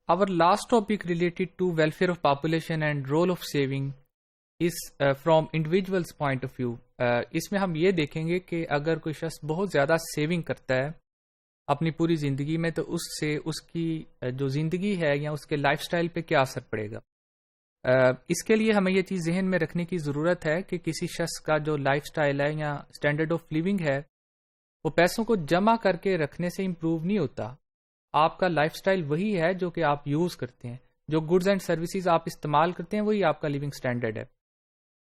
Our last topic related to welfare of population and role of saving is from individual's point of view. اس میں ہم یہ دیکھیں گے کہ اگر کوئی شخص بہت زیادہ سیونگ کرتا ہے اپنی پوری زندگی میں تو اس سے اس کی جو زندگی ہے یا اس کے لائف سٹائل پہ کیا اثر پڑے گا. اس کے لیے ہمیں یہ چیز ذہن میں رکھنے کی ضرورت ہے کہ کسی شخص کا جو لائف سٹائل ہے یا اسٹینڈرڈ آف لیونگ ہے وہ پیسوں کو جمع کر کے رکھنے سے امپروو نہیں ہوتا. آپ کا لائف سٹائل وہی ہے جو کہ آپ یوز کرتے ہیں، جو گڈز اینڈ سروسز آپ استعمال کرتے ہیں وہی آپ کا لیونگ سٹینڈرڈ ہے.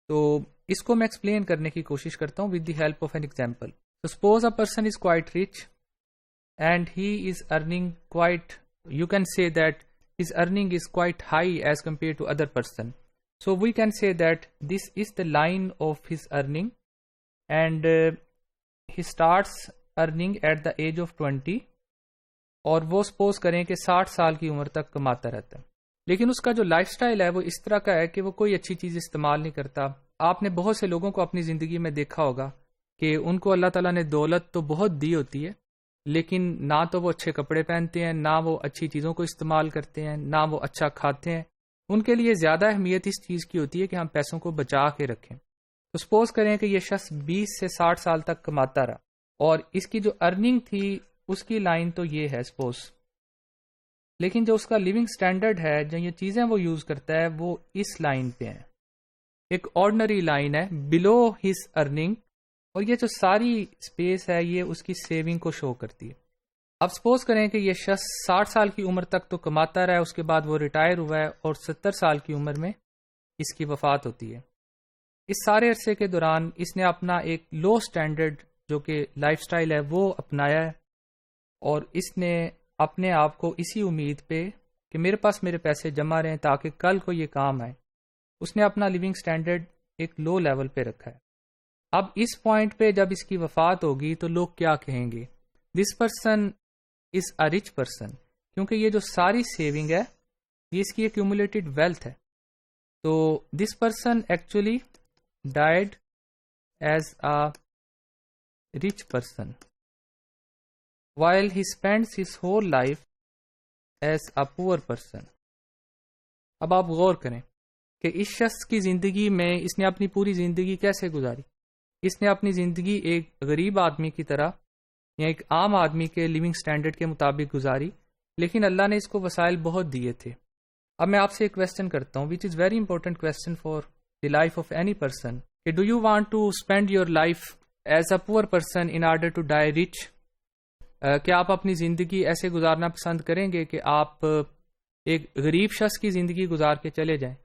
تو اس کو میں ایکسپلین کرنے کی کوشش کرتا ہوں with the help of an example. Suppose a person is quite rich and he is earning quite, you can say that his earning is quite high as compared to other person. So we can say that this is the line of his earning and he starts earning at the age of 20 اور وہ suppose کریں کہ 60 سال کی عمر تک کماتا رہتا ہے، لیکن اس کا جو لائف سٹائل ہے وہ اس طرح کا ہے کہ وہ کوئی اچھی چیز استعمال نہیں کرتا. آپ نے بہت سے لوگوں کو اپنی زندگی میں دیکھا ہوگا کہ ان کو اللہ تعالیٰ نے دولت تو بہت دی ہوتی ہے لیکن نہ تو وہ اچھے کپڑے پہنتے ہیں، نہ وہ اچھی چیزوں کو استعمال کرتے ہیں، نہ وہ اچھا کھاتے ہیں. ان کے لیے زیادہ اہمیت اس چیز کی ہوتی ہے کہ ہم پیسوں کو بچا کے رکھیں. تو سپوز کریں کہ یہ شخص 20 سے 60 سال تک کماتا رہا اور اس کی جو ارننگ تھی اس کی لائن تو یہ ہے سپوز، لیکن جو اس کا لیونگ سٹینڈرڈ ہے، جو یہ چیزیں وہ یوز کرتا ہے وہ اس لائن پہ ہیں، ایک آرڈنری لائن ہے بلو ہز ارننگ، اور یہ جو ساری اسپیس ہے یہ اس کی سیونگ کو شو کرتی ہے. اب سپوز کریں کہ یہ شخص 60 سال کی عمر تک تو کماتا رہا ہے، اس کے بعد وہ ریٹائر ہوا ہے اور 70 سال کی عمر میں اس کی وفات ہوتی ہے. اس سارے عرصے کے دوران اس نے اپنا ایک لو سٹینڈرڈ جو کہ لائف سٹائل ہے وہ اپنایا ہے، اور اس نے اپنے آپ کو اسی امید پہ کہ میرے پاس میرے پیسے جمع رہیں تاکہ کل کو یہ کام آئے، اس نے اپنا لیونگ سٹینڈرڈ ایک لو لیول پہ رکھا ہے. اب اس پوائنٹ پہ جب اس کی وفات ہوگی تو لوگ کیا کہیں گے؟ This person is a rich person, کیونکہ یہ جو ساری سیونگ ہے یہ اس کی ایکیومولیٹڈ ویلتھ ہے. تو this person actually died as a rich person while he spends his whole life as a poor person. اب آپ غور کریں کہ اس شخص کی زندگی میں اس نے اپنی پوری زندگی کیسے گزاری. اس نے اپنی زندگی ایک غریب آدمی کی طرح یا ایک عام آدمی کے لیونگ سٹینڈرڈ کے مطابق گزاری، لیکن اللہ نے اس کو وسائل بہت دیے تھے. اب میں آپ سے ایک کویسچن کرتا ہوں which is very important question for the life of any person, کہ do you want to spend your life as a poor person in order to die rich? کیا آپ اپنی زندگی ایسے گزارنا پسند کریں گے کہ آپ ایک غریب شخص کی زندگی گزار کے چلے جائیں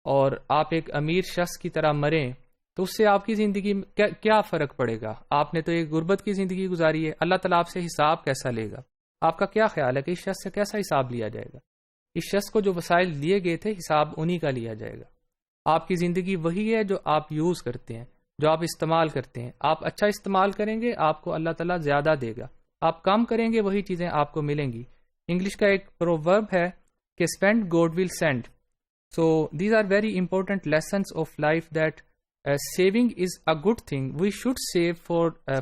اور آپ ایک امیر شخص کی طرح مریں؟ تو اس سے آپ کی زندگی میں کیا فرق پڑے گا؟ آپ نے تو ایک غربت کی زندگی گزاری ہے، اللہ تعالیٰ آپ سے حساب کیسا لے گا؟ آپ کا کیا خیال ہے کہ اس شخص سے کیسا حساب لیا جائے گا؟ اس شخص کو جو وسائل دیے گئے تھے حساب انہی کا لیا جائے گا. آپ کی زندگی وہی ہے جو آپ یوز کرتے ہیں، جو آپ استعمال کرتے ہیں. آپ اچھا استعمال کریں گے آپ کو اللہ تعالیٰ زیادہ دے گا، آپ کام کریں گے وہی چیزیں آپ کو ملیں گی. انگلش کا ایک پروورب ہے کہ spend God will send. So these are very important lessons of life that saving is a good thing, we should save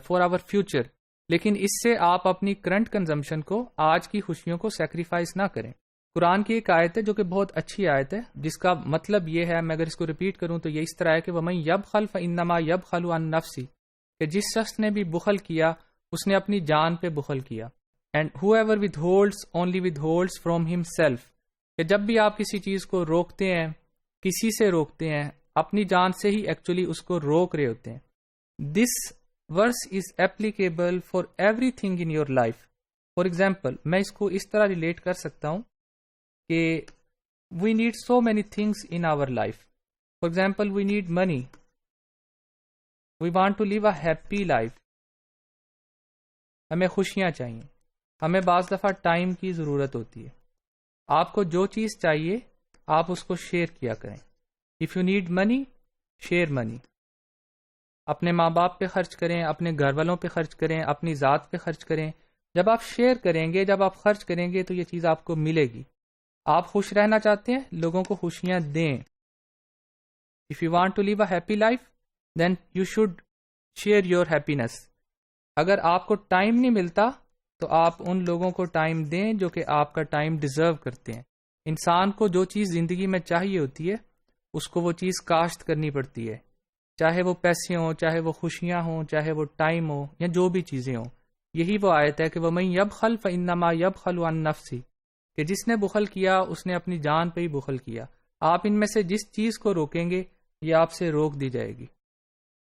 for our future, لیکن اس سے آپ اپنی کرنٹ کنزمپشن کو، آج کی خوشیوں کو سیکریفائز نہ کریں. قرآن کی ایک آیت ہے جو کہ بہت اچھی آیت ہے، جس کا مطلب یہ ہے، میں اگر اس کو ریپیٹ کروں تو یہ اس طرح ہے کہ وَمَن يَبْخَلْ فَإِنَّمَا يَبْخَلُ عَن نَفْسِهِ، کہ جس شخص نے بھی بخل کیا اس نے اپنی جان پہ بخل کیا. And whoever withholds only withholds from himself، کہ جب بھی آپ کسی چیز کو روکتے ہیں، کسی سے روکتے ہیں، اپنی جان سے ہی ایکچولی اس کو روک رہے ہوتے ہیں. دس ورس از applicable for everything in your life. For example میں اس کو اس طرح ریلیٹ کر سکتا ہوں کہ we need so many things in our life. For example, we need money. We want to live a happy life. ہمیں خوشیاں چاہیے، ہمیں بعض دفعہ ٹائم کی ضرورت ہوتی ہے. آپ کو جو چیز چاہیے آپ اس کو شیئر کیا کریں. If you need money, share money. اپنے ماں باپ پہ خرچ کریں، اپنے گھر والوں پہ خرچ کریں، اپنی ذات پہ خرچ کریں. جب آپ شیئر کریں گے، جب آپ خرچ کریں گے تو یہ چیز آپ کو ملے گی. آپ خوش رہنا چاہتے ہیں، لوگوں کو خوشیاں دیں. If you want to live a happy life then you should share your happiness. اگر آپ کو ٹائم نہیں ملتا تو آپ ان لوگوں کو ٹائم دیں جو کہ آپ کا ٹائم ڈیزرو کرتے ہیں۔ انسان کو جو چیز زندگی میں چاہیے ہوتی ہے اس کو وہ چیز کاشت کرنی پڑتی ہے، چاہے وہ پیسے ہوں، چاہے وہ خوشیاں ہوں، چاہے وہ ٹائم ہو، یا جو بھی چیزیں ہوں۔ یہی وہ آیت ہے کہ وَمَن يَبْخَلْ فَإِنَّمَا يَبْخَلُ عَن نَفْسِهِ، کہ جس نے بخل کیا اس نے اپنی جان پہ ہی بخل کیا۔ آپ ان میں سے جس چیز کو روکیں گے یہ آپ سے روک دی جائے گی۔